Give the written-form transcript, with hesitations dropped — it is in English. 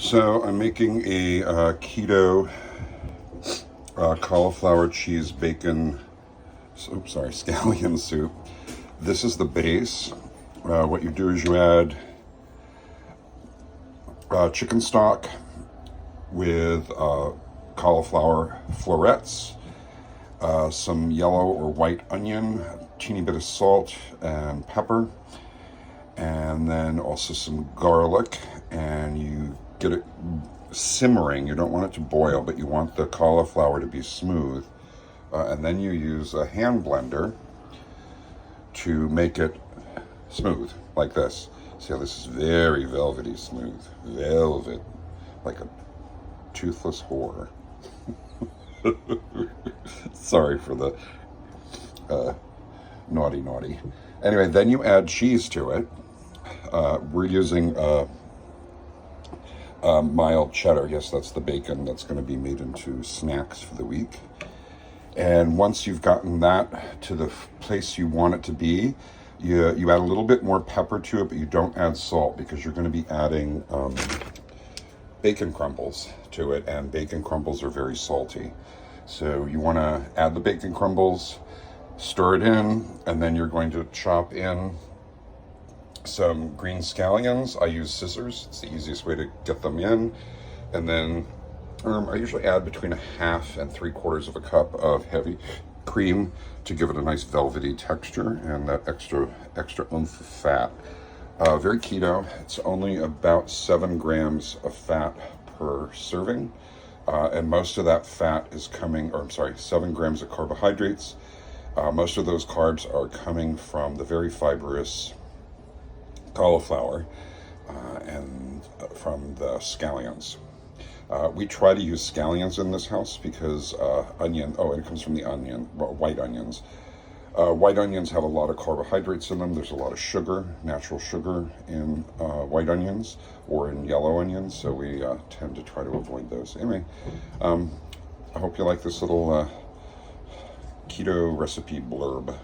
So I'm making a keto cauliflower cheese bacon, scallion soup. This is the base. What you do is you add chicken stock with cauliflower florets, some yellow or white onion, a teeny bit of salt and pepper, and then also some garlic, and you get it simmering. You don't want it to boil, but you want the cauliflower to be smooth. And then you use a hand blender to make it smooth, like this. See how this is very velvety smooth. Velvet, like a toothless whore. Sorry for the naughty. Anyway, then you add cheese to it. We're using mild cheddar. Yes, that's the bacon that's going to be made into snacks for the week. And once you've gotten that to the place you want it to be, you add a little bit more pepper to it, but you don't add salt because you're going to be adding bacon crumbles to it, and bacon crumbles are very salty. So you want to add the bacon crumbles, stir it in, and then you're going to chop in some green scallions. I use scissors. It's the easiest way to get them in. And then I usually add between a half and 3/4 of a cup of heavy cream to give it a nice velvety texture and that extra oomph of fat. Very keto. It's only about 7 grams of fat per serving. And most of that fat is coming, 7 grams of carbohydrates. Most of those carbs are coming from the very fibrous cauliflower and from the scallions. We try to use scallions in this house because and it comes from the white onions. White onions have a lot of carbohydrates in them. There's a lot of sugar, natural sugar in white onions or in yellow onions, so we tend to try to avoid those. Anyway, I hope you like this little keto recipe blurb.